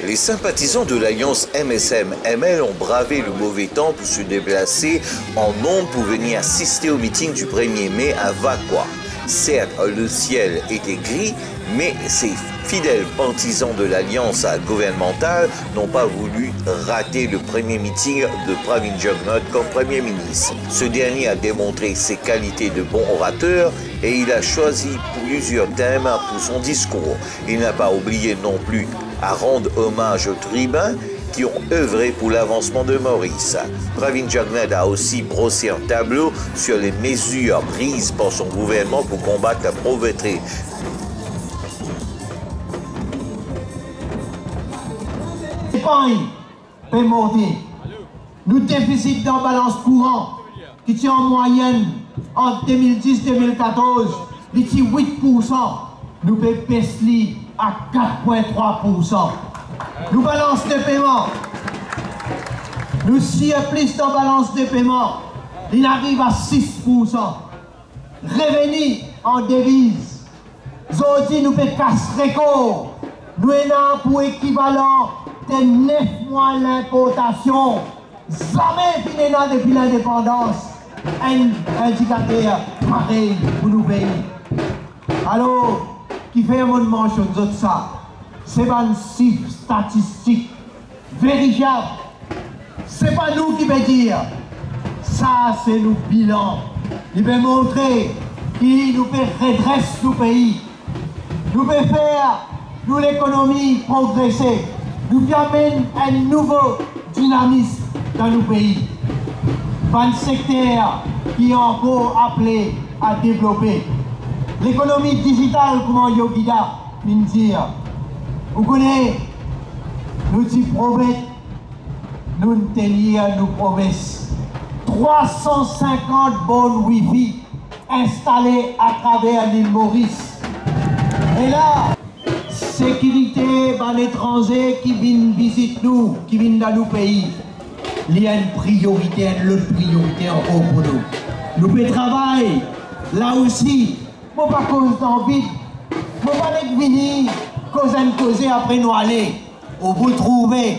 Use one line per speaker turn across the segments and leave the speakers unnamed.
Les sympathisants de l'alliance MSM-ML ont bravé le mauvais temps pour se déplacer en nombre pour venir assister au meeting du 1er mai à Vakwa. Certes, le ciel était gris, mais ces fidèles partisans de l'alliance gouvernementale n'ont pas voulu rater le premier meeting de Pravin Jugnauth comme Premier ministre. Ce dernier a démontré ses qualités de bon orateur et il a choisi plusieurs thèmes pour son discours. Il n'a pas oublié non plus à rendre hommage aux tribuns qui ont œuvré pour l'avancement de Maurice. Pravin Jugnauth a aussi brossé un tableau sur les mesures prises par son gouvernement pour combattre la pauvreté.
Nous déficit dans balance courant qui tient en moyenne entre 2010-2014, il tient 8%. Nous baissons à 4,3%. Nous balance de paiement. Nous plus dans balance de paiement. Il arrive à 6%. Revenu en devise. Zodi nous fait casse record. Nous avons pour équivalent de 9 mois l'importation. Jamais fini depuis l'indépendance. Un indicateur pareil pour nous pays. Alors, qui fait un monument sur nous autres ça? C'est pas un chiffre statistique vérifiable. C'est pas nous qui veut dire. Ça, c'est le bilan. Il veut montrer qui nous fait redresser nos pays. Nous veut faire nous l'économie progresser. Nous amène un nouveau dynamisme dans nos pays. Pas un secteur qui est encore appelé à développer. L'économie digitale, comment Yogida vient dire. Vous connaissez, nous dit promet, nous tenions nos promesses. 350 bornes Wi-Fi installées à travers l'île Maurice. Et là, sécurité par l'étranger qui viennent visiter nous, qui viennent dans nos pays. Il y a une priorité, une autre priorité encore pour nous. Nous pouvons travailler là aussi. Faut pas cause d'envie, faut pas venir causer après nous aller. On vous trouver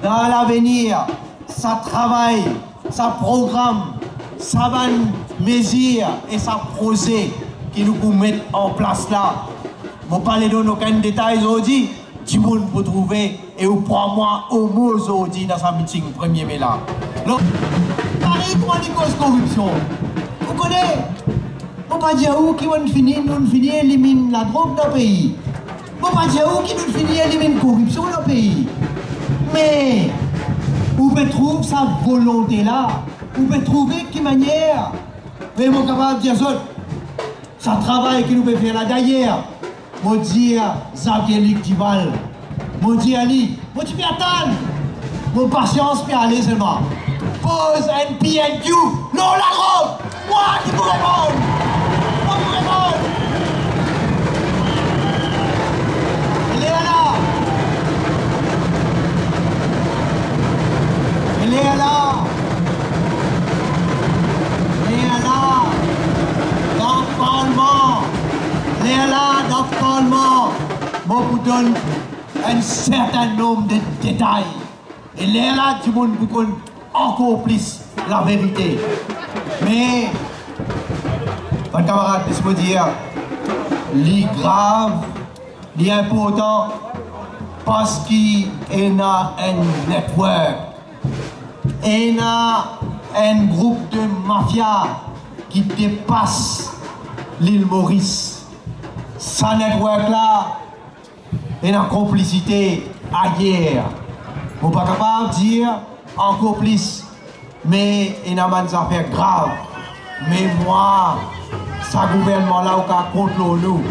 dans l'avenir, ça travaille, ça programme, ça va mesure et ça projet qui nous peut mettre en place là. Vous parlez de nos détails aujourd'hui, tout le monde peut trouver et vous prenez moi au mot aujourd'hui dans sa meeting 1er mai là. Donc, pareil pour les causes corruption. Vous connaissez? On ne peut pas dire où qui vont finir, nous finir éliminer la drogue dans le pays. On ne peut pas dire où qui nous finir éliminer la corruption dans le pays. Mais, vous pouvez trouver sa volonté là. Vous pouvez trouver qui manière. Mais vous capable de dire ça travail qui nous peut faire là d'ailleurs. Moi dire Xavier Luc Duval. Moi dire Ali. Moi tu peux attendre. Mon patience peut aller seulement. Pose un PNQ. Non la robe. Moi qui vous répondre. Elle est là. Elle est là. Elle est là. Dans le Parlement. Elle est là dans le Parlement. Moi vous donne un certain nombre de détails. Elle est là, tout le monde vous connaît encore plus la vérité. Mais mon camarade, laisse-moi dire, li grave, li important, parce qu'il y a un network, il y a un groupe de mafia qui dépasse l'île Maurice. Ce network-là, il y a une complicité ailleurs. On n'est pas capable de dire encore plus, mais il y a des affaires graves. Mais moi, ce gouvernement-là, au contre nous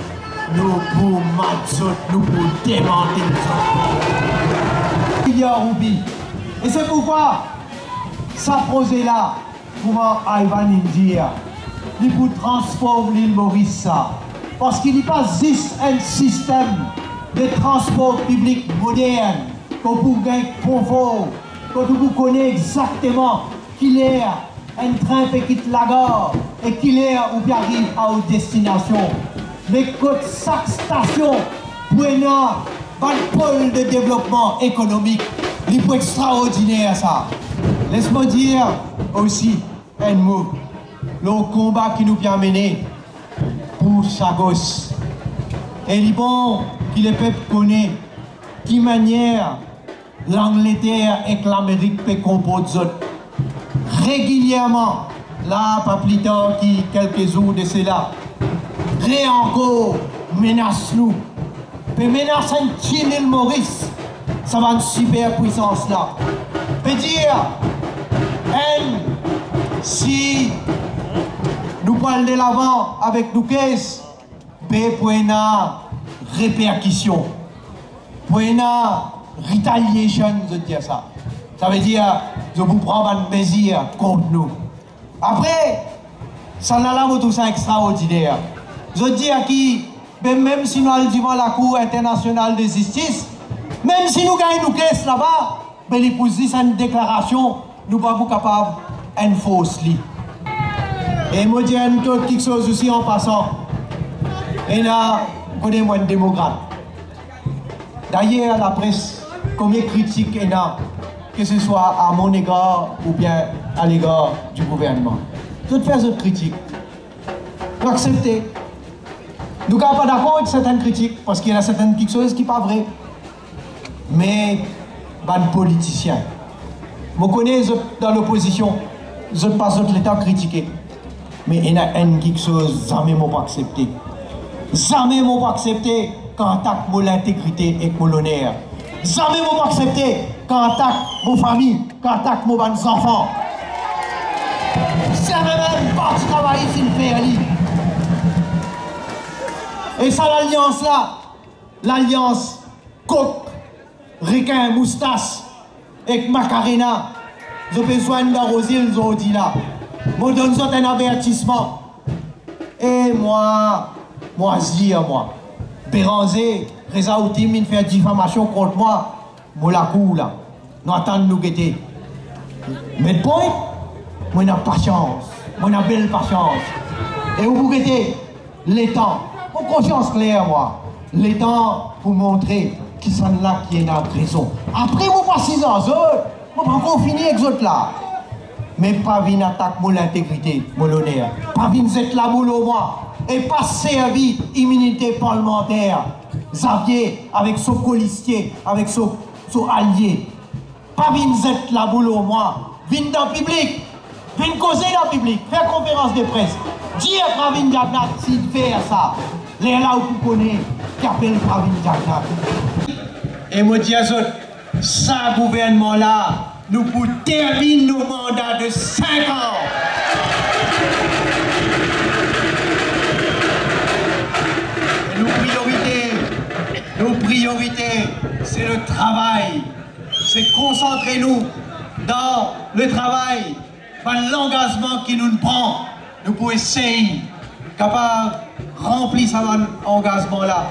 pour match, nous pour démanteler ça. Et c'est pourquoi, ça projet-là, comment Ivan dire, il faut transformer l'île Maurice ça. Parce qu'il n'y a pas juste un système de transport public moderne, qu'on peut gagner confort, qu'on vous connaît exactement qu'il est un train qui quitte la gare et qu'il est où il arrive à une destination. Mais que chaque station Buena, un pôle de développement économique, c'est extraordinaire ça. Laisse-moi dire aussi un mot, le combat qui nous vient mener pour Sagos. Et il est bon que les peuples connaissent qui manière l'Angleterre et l'Amérique peuvent composer régulièrement, là, pas plus tard que quelques jours de cela, et encore menace nous. Peut menacer l'île Maurice, ça va une super puissance là. Peut dire, si nous parlons de l'avant avec nos caisses, pour une répercussion, pour une retaliation, je dis ça. Ça veut dire, je vous prends un plaisir contre nous. Après, ça n'a pas tout ça extraordinaire. Je dis à qui, même si nous allons devant la Cour internationale de justice, même si nous gagnons nos caisses là-bas, ben les positions une déclaration, nous ne sommes pas capables de fausse. Et moi, je dis quelque chose aussi en passant. Et là, connais-moi un démocrate. D'ailleurs, la presse, combien de critiques il y a, que ce soit à mon égard ou bien à l'égard du gouvernement. Je te fais cette critique. Vous acceptez. Nous ne sommes pas d'accord avec certaines critiques, parce qu'il y a certaines choses qui ne sont pas vraies. Mais, les politiciens, je connais dans l'opposition, je ne passe pas l'État critiquer. Mais il y a quelque chose que jamais je pas accepté. Jamais je pas accepté quand attaque l'intégrité et l'honneur. Jamais je pas accepté quand attaque vos familles, quand attaque vos enfants. C'est même pas de travail s'il fait aller. Et ça, l'alliance là, l'alliance coq, requin, moustache et Macarena, je peux besoin d'arroser le zodi là. Je donne un avertissement. Et moi, je dis à moi, Béranger, Reza Outim, il fait diffamation contre moi, moi la cour là, nous attendons nous guetter. Mais point, moi n'a patience, moi n'a belle patience. Et vous guettez, les temps, mon conscience claire moi, les temps pour montrer qui sont là qui est dans raison. Après, moi pas 6 ans, moi pas encore fini avec autres là. Mais pas venir attaquer mon intégrité, mon honneur. Pas venir être là pour moi. Et pas servir immunité parlementaire. Xavier avec son colistier, avec son allié. Pas venir être là pour moi. Venir dans le public. Venir causer dans le public. Faire conférence de presse. Dire à Pravin Jagnat s'il fait ça. Les là où vous connaissez, qui appelle Pravin Jagnat. Et moi dis à eux, ça gouvernement là, nous pour terminer nos mandats de 5 ans. Et nos priorités, c'est le travail. C'est concentrer nous dans le travail, dans l'engagement qui nous prend. Nous pouvons essayer, capable de remplir cet engagement là.